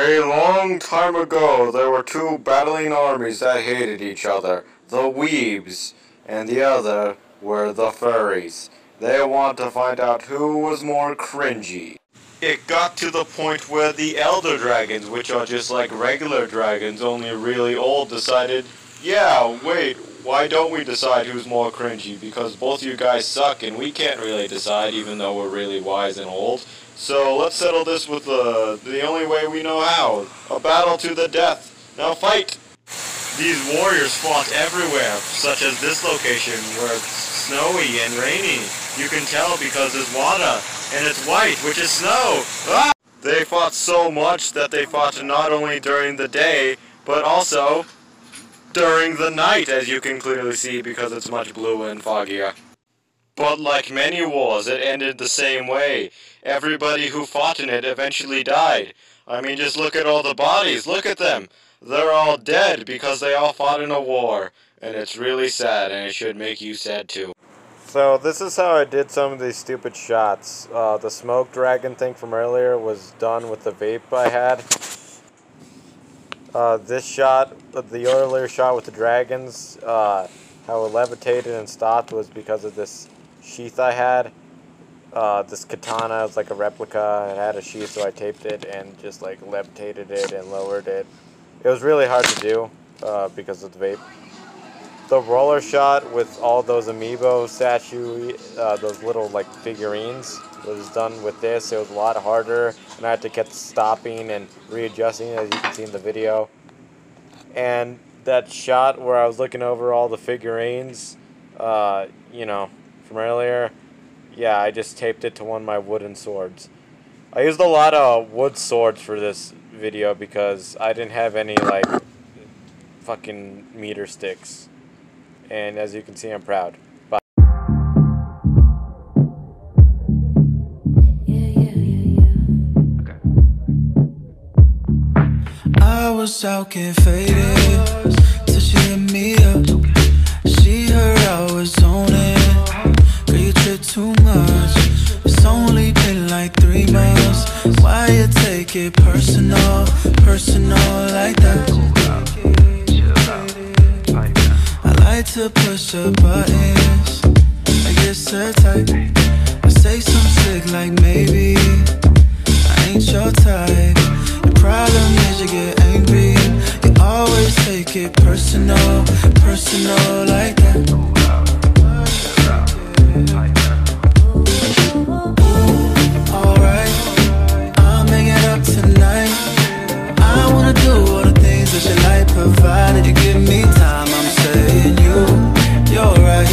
A long time ago, there were two battling armies that hated each other, the Weebs, and the other were the Furries. They wanted to find out who was more cringy. It got to the point where the Elder Dragons, which are just like regular dragons, only really old, decided, yeah, wait, why don't we decide who's more cringy? Because both you guys suck and we can't really decide even though we're really wise and old. So let's settle this with the only way we know how. A battle to the death. Now fight! These warriors fought everywhere, such as this location where it's snowy and rainy. You can tell because there's water, and it's white, which is snow. Ah! They fought so much that they fought not only during the day, but also during the night, as you can clearly see because it's much bluer and foggier. But like many wars, it ended the same way. Everybody who fought in it eventually died. I mean, just look at all the bodies. Look at them. They're all dead because they all fought in a war. And it's really sad, and it should make you sad too. So this is how I did some of these stupid shots. The smoke dragon thing from earlier was done with the vape I had. This shot, the earlier shot with the dragons, how it levitated and stopped was because of this sheath I had. This katana was like a replica. It had a sheath, so I taped it and just like levitated it and lowered it. It was really hard to do because of the vape. The roller shot with all those amiibo statue, those little like figurines, was done with this. It was a lot harder, and I had to keep stopping and readjusting, as you can see in the video. And that shot where I was looking over all the figurines, you know, from earlier, yeah, I just taped it to one of my wooden swords. I used a lot of wood swords for this video because I didn't have any, like, fucking meter sticks. And as you can see, I'm proud. Bye. I was out getting faded till she hit me up. She heard I was on it. Girl, you trip too much. It's only been like 3 months. Why you take it personal, personal like that? I like to push the buttons. I get so tight. I say some slick like maybe I ain't your type. The problem is you get angry. You always take it personal, personal like that. Alright, I'll make it up tonight. I wanna do all the things that you like, provided you give me time. I'm saying you're right.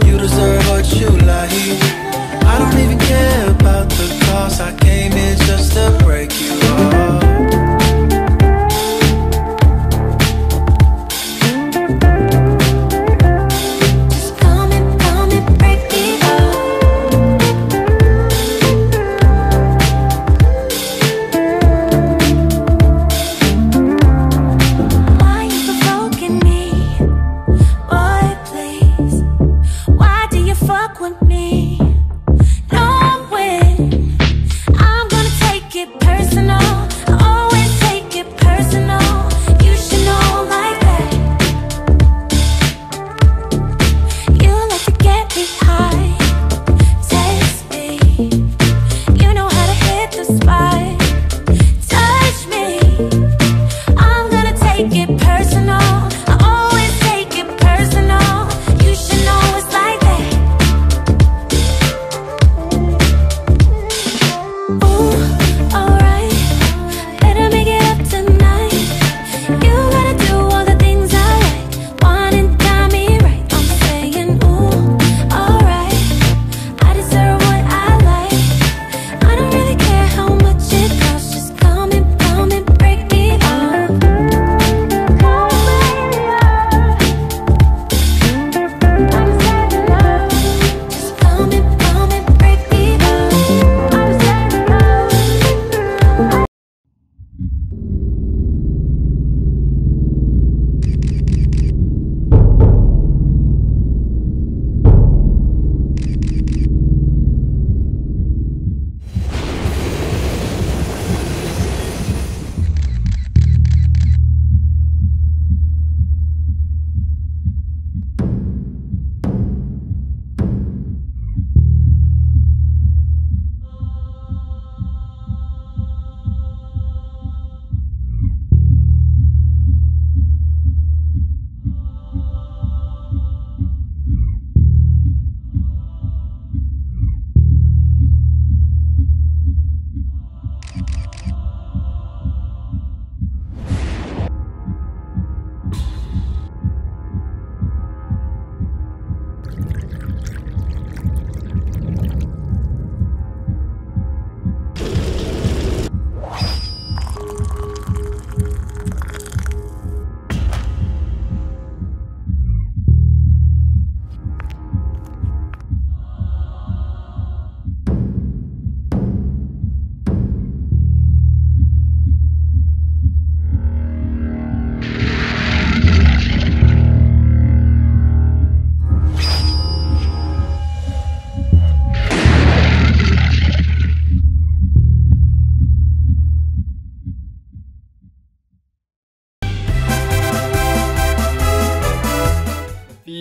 You deserve what you like. I don't even care about the cost. I came here just to break you off.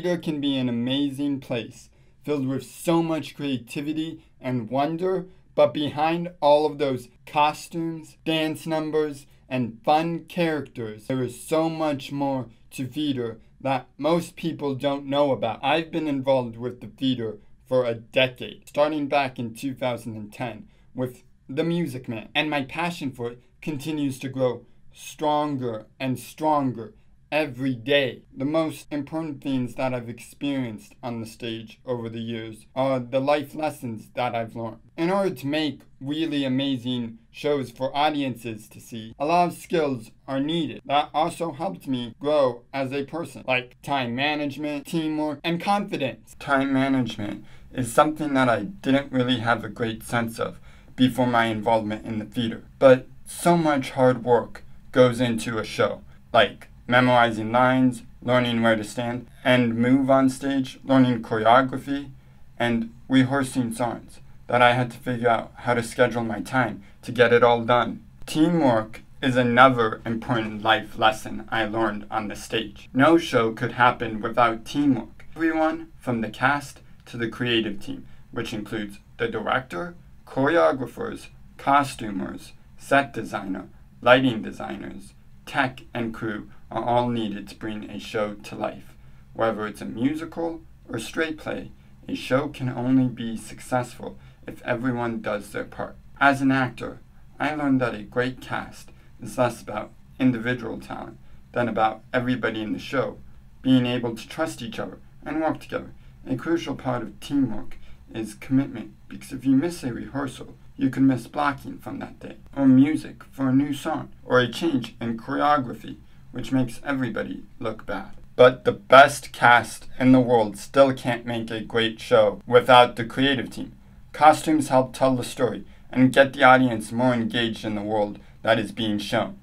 theater can be an amazing place, filled with so much creativity and wonder, but behind all of those costumes, dance numbers, and fun characters, there is so much more to theater that most people don't know about. I've been involved with the theater for a decade, starting back in 2010 with The Music Man, and my passion for it continues to grow stronger and stronger every day. The most important things that I've experienced on the stage over the years are the life lessons that I've learned. In order to make really amazing shows for audiences to see, a lot of skills are needed. That also helped me grow as a person, like time management, teamwork, and confidence. Time management is something that I didn't really have a great sense of before my involvement in the theater. But so much hard work goes into a show, like memorizing lines, learning where to stand and move on stage, learning choreography, and rehearsing songs, that I had to figure out how to schedule my time to get it all done. Teamwork is another important life lesson I learned on the stage. No show could happen without teamwork. Everyone from the cast to the creative team, which includes the director, choreographers, costumers, set designer, lighting designers, tech, and crew are all needed to bring a show to life. Whether it's a musical or straight play, a show can only be successful if everyone does their part. As an actor, I learned that a great cast is less about individual talent than about everybody in the show being able to trust each other and work together. A crucial part of teamwork is commitment, because if you miss a rehearsal, you can miss blocking from that day, or music for a new song, or a change in choreography, which makes everybody look bad. But the best cast in the world still can't make a great show without the creative team. Costumes help tell the story and get the audience more engaged in the world that is being shown.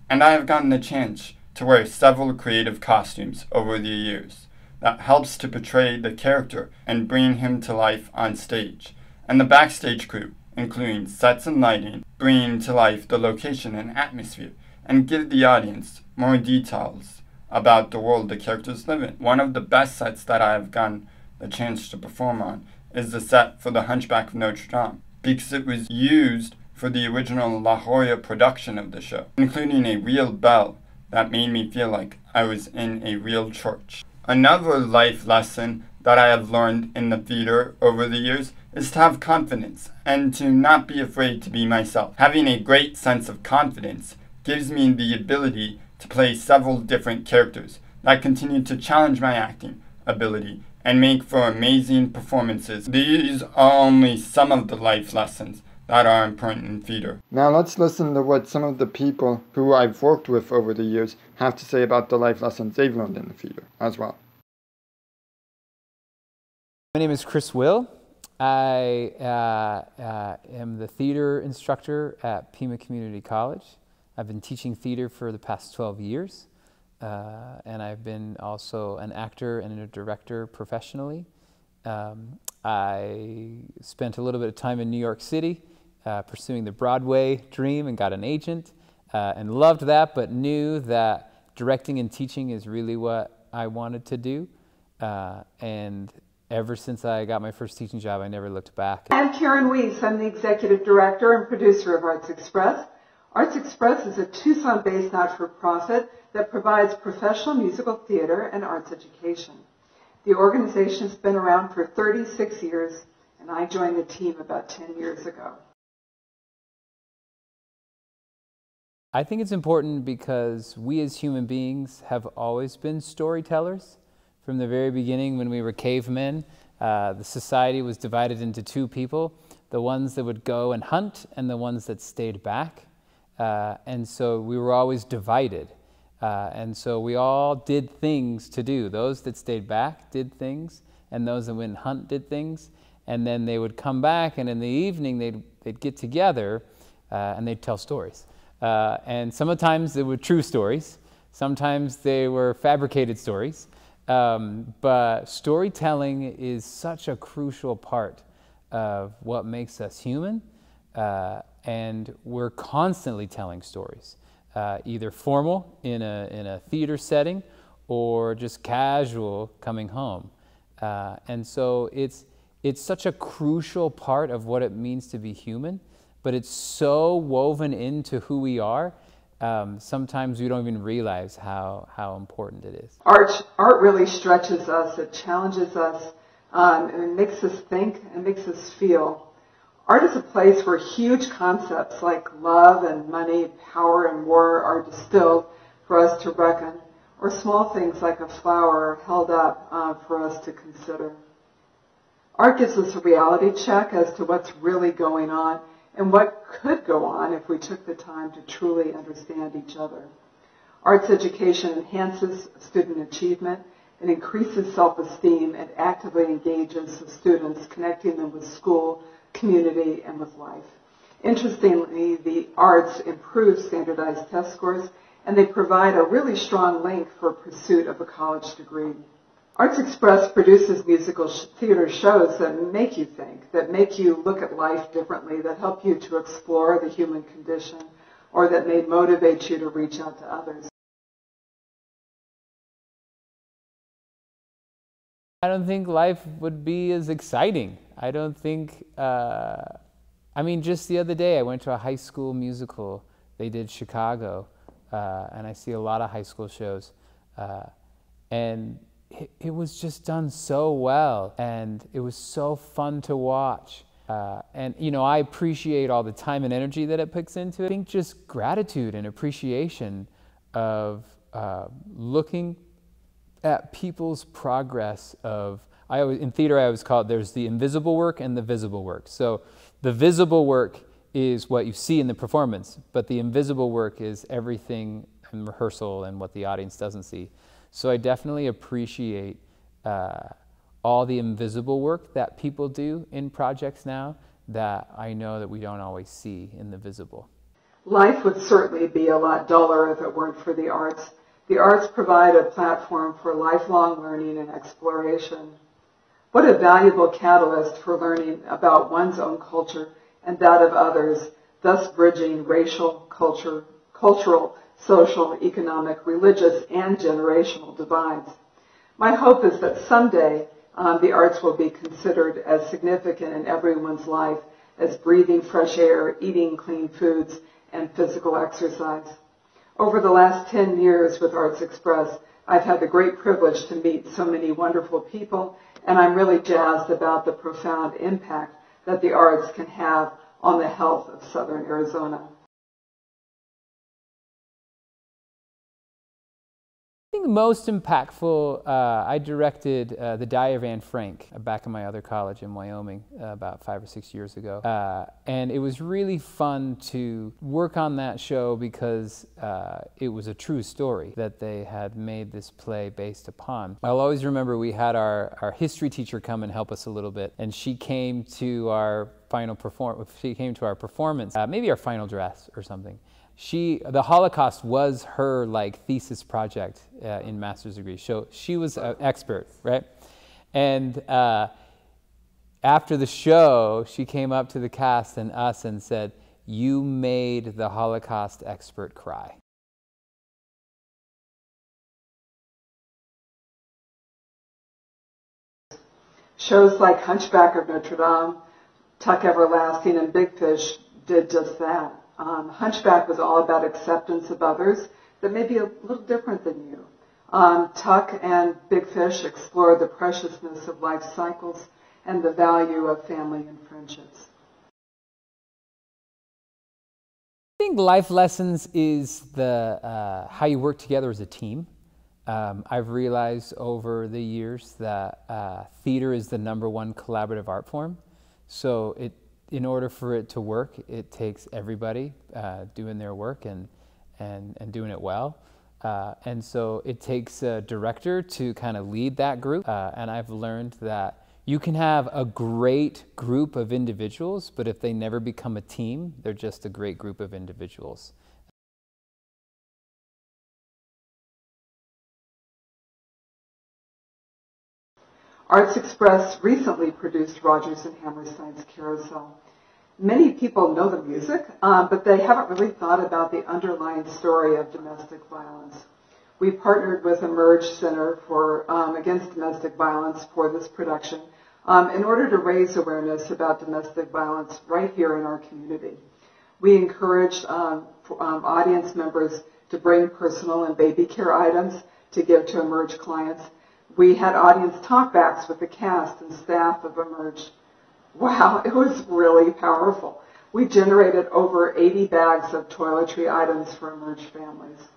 And I have gotten the chance to wear several creative costumes over the years. That helps to portray the character and bring him to life on stage. And the backstage crew, including sets and lighting, bring to life the location and atmosphere and give the audience more details about the world the characters live in. One of the best sets that I have gotten the chance to perform on is the set for The Hunchback of Notre Dame, because it was used for the original La Jolla production of the show, including a real bell that made me feel like I was in a real church. Another life lesson that I have learned in the theater over the years is to have confidence and to not be afraid to be myself. Having a great sense of confidence gives me the ability to play several different characters that continue to challenge my acting ability and make for amazing performances. These are only some of the life lessons that are important in theater. Now let's listen to what some of the people who I've worked with over the years have to say about the life lessons they've learned in the theater as well. My name is Chris Will. I am the theater instructor at Pima Community College. I've been teaching theater for the past 12 years, and I've been also an actor and a director professionally. I spent a little bit of time in New York City pursuing the Broadway dream and got an agent and loved that, but knew that directing and teaching is really what I wanted to do. And ever since I got my first teaching job, I never looked back. I'm Karen Weiss. I'm the executive director and producer of Arts Express. Arts Express is a Tucson-based not-for-profit that provides professional musical theater and arts education. The organization has been around for 36 years, and I joined the team about 10 years ago. I think it's important because we as human beings have always been storytellers. From the very beginning, when we were cavemen, the society was divided into two people, the ones that would go and hunt and the ones that stayed back. And so we were always divided. And so we all did things to do. Those that stayed back did things, and those that went and hunt did things. And then they would come back, and in the evening they'd get together and they'd tell stories. And sometimes they were true stories. Sometimes they were fabricated stories. But storytelling is such a crucial part of what makes us human, and we're constantly telling stories, either formal in a theater setting or just casual coming home. And so it's such a crucial part of what it means to be human, but it's so woven into who we are, sometimes we don't even realize how important it is. Art really stretches us, it challenges us, and it makes us think and makes us feel. Art is a place where huge concepts like love and money, power and war are distilled for us to reckon, or small things like a flower are held up for us to consider. Art gives us a reality check as to what's really going on and what could go on if we took the time to truly understand each other. Arts education enhances student achievement, it increases self-esteem, and actively engages the students, connecting them with school, community, and with life. Interestingly, the arts improve standardized test scores, and they provide a really strong link for pursuit of a college degree. Arts Express produces musical theater shows that make you think, that make you look at life differently, that help you to explore the human condition, or that may motivate you to reach out to others. I don't think life would be as exciting. I don't think, I mean, just the other day I went to a high school musical. They did Chicago, and I see a lot of high school shows. And it was just done so well, and it was so fun to watch. And, you know, I appreciate all the time and energy that it puts into it. I think just gratitude and appreciation of looking at people's progress of, in theater I always call it, there's the invisible work and the visible work. So the visible work is what you see in the performance, but the invisible work is everything in rehearsal and what the audience doesn't see. So I definitely appreciate all the invisible work that people do in projects now that I know that we don't always see in the visible. Life would certainly be a lot duller if it weren't for the arts. The arts provide a platform for lifelong learning and exploration. What a valuable catalyst for learning about one's own culture and that of others, thus bridging racial, cultural, social, economic, religious, and generational divides. My hope is that someday the arts will be considered as significant in everyone's life as breathing fresh air, eating clean foods, and physical exercise. Over the last 10 years with Arts Express, I've had the great privilege to meet so many wonderful people, and I'm really jazzed about the profound impact that the arts can have on the health of Southern Arizona. I think the most impactful, I directed The Diary of Anne Frank back in my other college in Wyoming about 5 or 6 years ago. And it was really fun to work on that show because it was a true story that they had made this play based upon. I'll always remember we had our history teacher come and help us a little bit, and she came to our performance, maybe our final dress or something. The Holocaust was her like thesis project in master's degree. So she was an expert, right? And after the show, she came up to the cast and us and said, "You made the Holocaust expert cry." Shows like Hunchback of Notre Dame, Tuck Everlasting, and Big Fish did just that. Hunchback was all about acceptance of others that may be a little different than you. Tuck and Big Fish explore the preciousness of life cycles and the value of family and friendships. I think life lessons is how you work together as a team. I've realized over the years that theater is the #1 collaborative art form. So in order for it to work, it takes everybody doing their work and doing it well. And so it takes a director to kind of lead that group. And I've learned that you can have a great group of individuals, but if they never become a team, they're just a great group of individuals. Arts Express recently produced Rodgers and Hammerstein's Carousel. Many people know the music, but they haven't really thought about the underlying story of domestic violence. We partnered with Emerge Center for Against Domestic Violence for this production in order to raise awareness about domestic violence right here in our community. We encouraged audience members to bring personal and baby care items to give to Emerge clients. We had audience talkbacks with the cast and staff of Emerge. Wow, it was really powerful. We generated over 80 bags of toiletry items for Emerge families.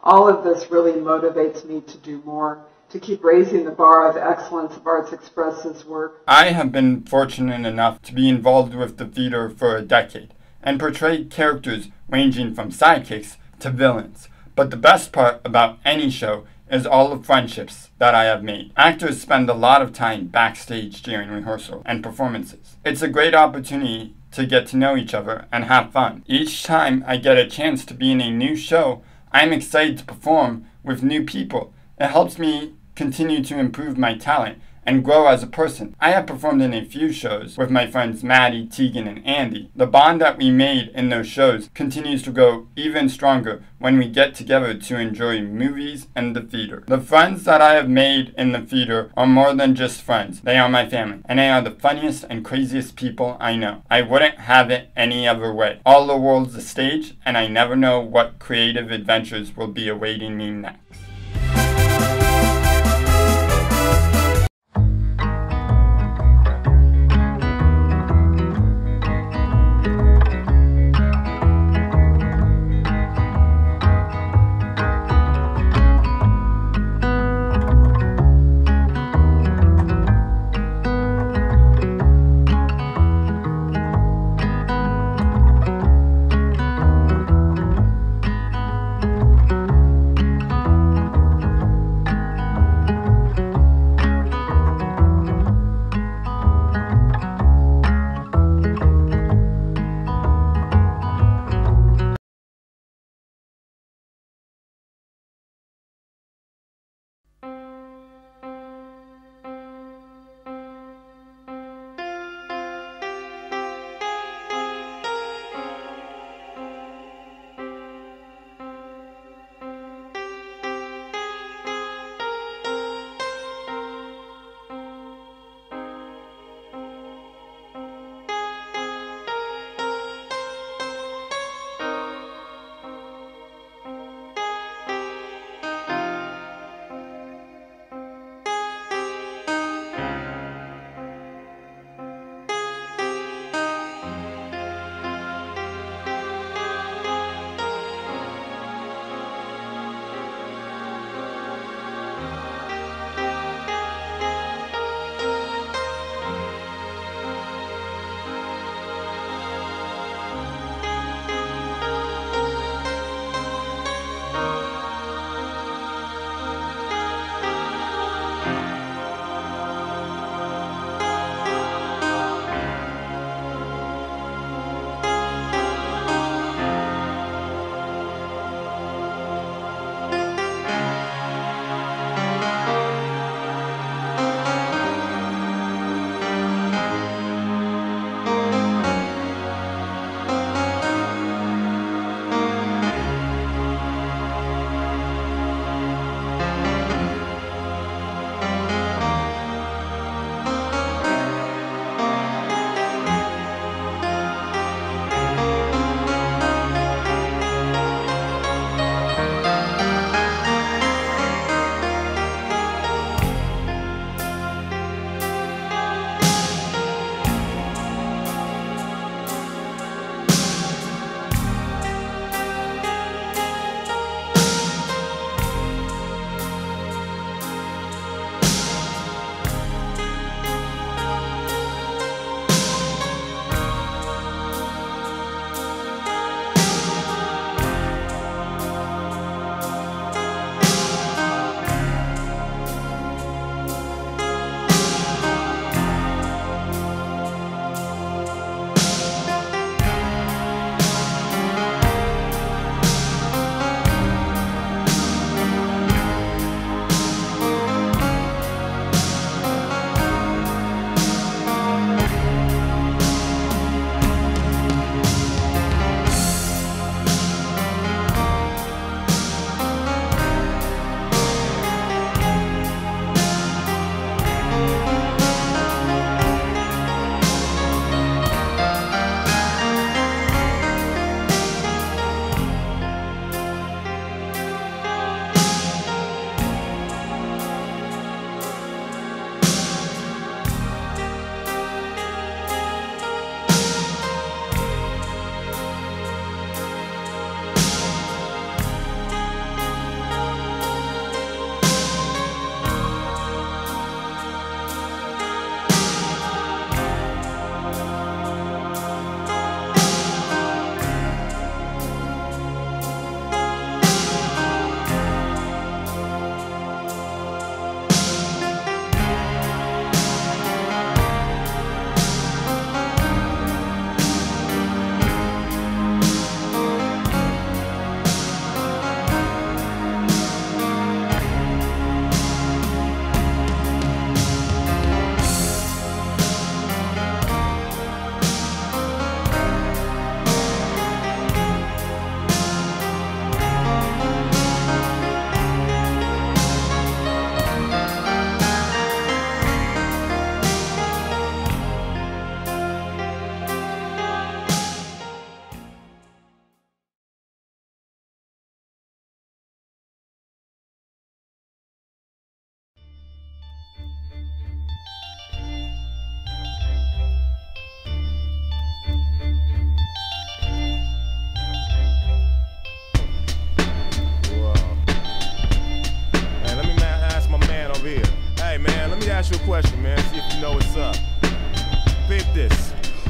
All of this really motivates me to do more, to keep raising the bar of excellence of Arts Express's work. I have been fortunate enough to be involved with the theater for a decade and portrayed characters ranging from sidekicks to villains. But the best part about any show is all the friendships that I have made. Actors spend a lot of time backstage during rehearsal and performances. It's a great opportunity to get to know each other and have fun. Each time I get a chance to be in a new show, I'm excited to perform with new people. It helps me continue to improve my talent and grow as a person. I have performed in a few shows with my friends Maddie, Tegan, and Andy. The bond that we made in those shows continues to grow even stronger when we get together to enjoy movies and the theater. The friends that I have made in the theater are more than just friends. They are my family, and they are the funniest and craziest people I know. I wouldn't have it any other way. All the world's a stage, and I never know what creative adventures will be awaiting me next.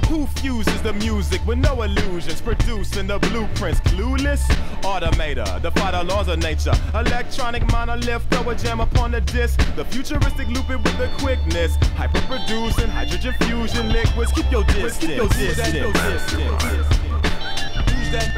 Who fuses the music with no illusions, producing the blueprints? Clueless? Automator, defy the laws of nature. Electronic monolith, throw a jam upon the disc. The futuristic loop it with the quickness. Hyper-producing, hydrogen fusion liquids. Keep your distance. Keep your distance. Who's that?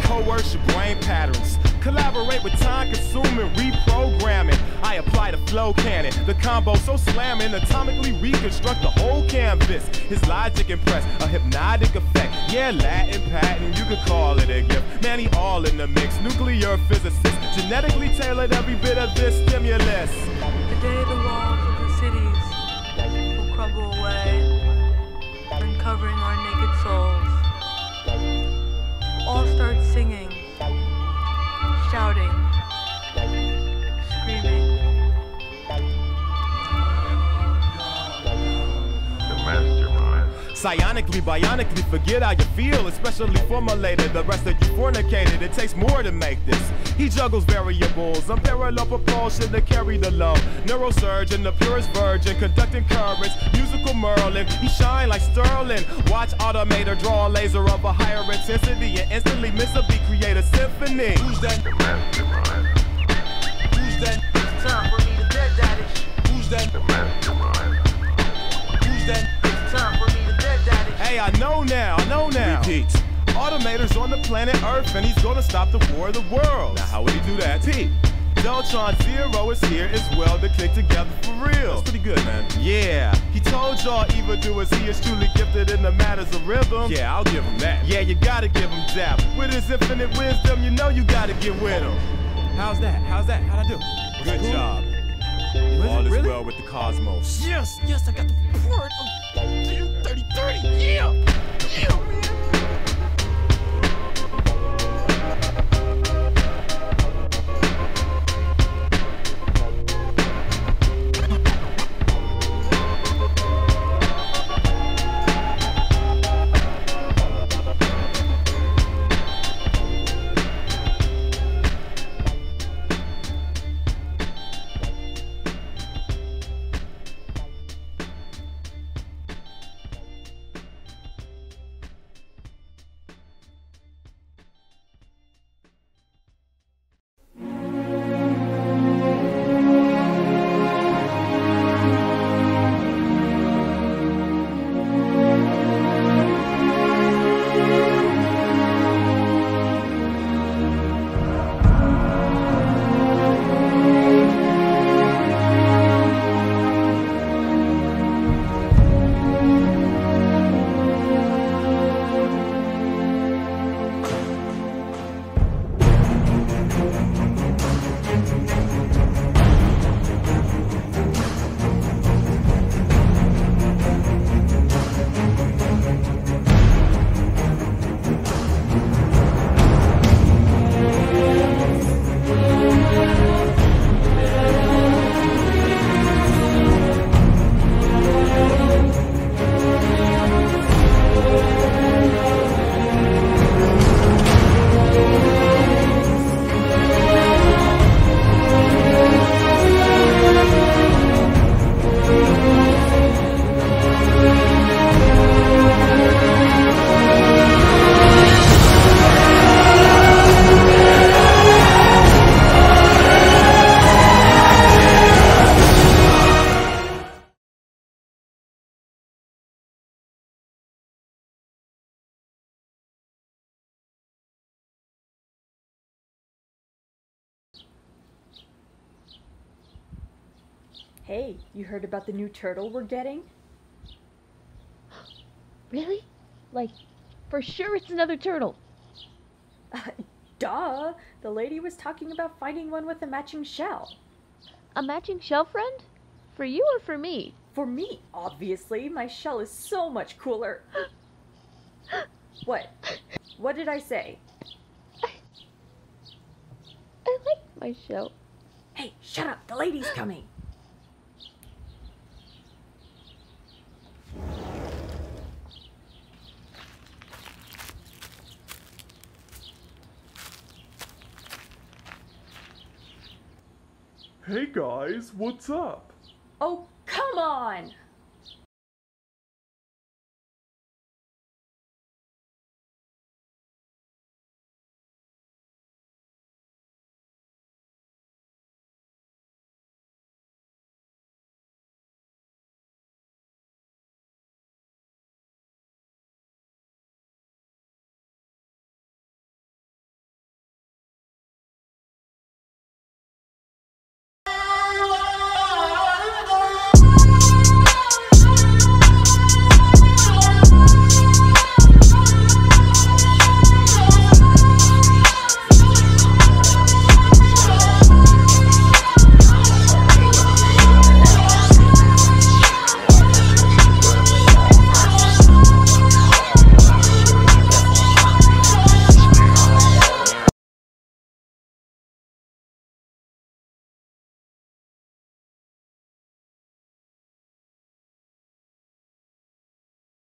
Coerce your brain patterns. Collaborate with time-consuming reprogramming. I apply the flow cannon. The combo so slamming, atomically reconstruct the whole canvas. His logic impress, a hypnotic effect. Yeah, Latin patent, you could call it a gift. Man, he all in the mix. Nuclear physicist, genetically tailored every bit of this stimulus. The day the walls of the cities will crumble away, uncovering our naked souls. All start singing, shouting, screaming. The mastermind. Psionically, bionically, forget how you feel, especially formulated. The rest of you fornicated, it takes more to make this. He juggles variables, unparalleled propulsion to carry the load. Neurosurgeon, the purest virgin, conducting currents, musical Merlin. He shine like Sterling. Watch Automator draw a laser of a higher intensity and instantly miss a beat, create a symphony. Who's that? The mastermind. Who's that? It's time for me to dead that ish. Who's that? The mastermind. Who's that? It's time for me to dead that ish. Hey, I know now. Repeat. Automator's on the planet Earth and he's gonna stop the war of the world. Now how would he do that? Pete. Deltron Zero is here as well to click together for real. That's pretty good, man. Yeah, he told y'all evildoers he is truly gifted in the matters of rhythm. Yeah, I'll give him that. Yeah, you gotta give him that. With his infinite wisdom, you know you gotta get with him. How's that? How'd I do? Good job. All is really well with the cosmos. Yes, I got the report. 30, yeah! Yeah, man! Hey, you heard about the new turtle we're getting? Really? Like, for sure it's another turtle. Duh! The lady was talking about finding one with a matching shell. A matching shell, friend? For you or for me? For me, obviously. My shell is so much cooler. What? What did I say? I like my shell. Hey, shut up. The lady's coming. Hey guys, what's up? Oh, come on!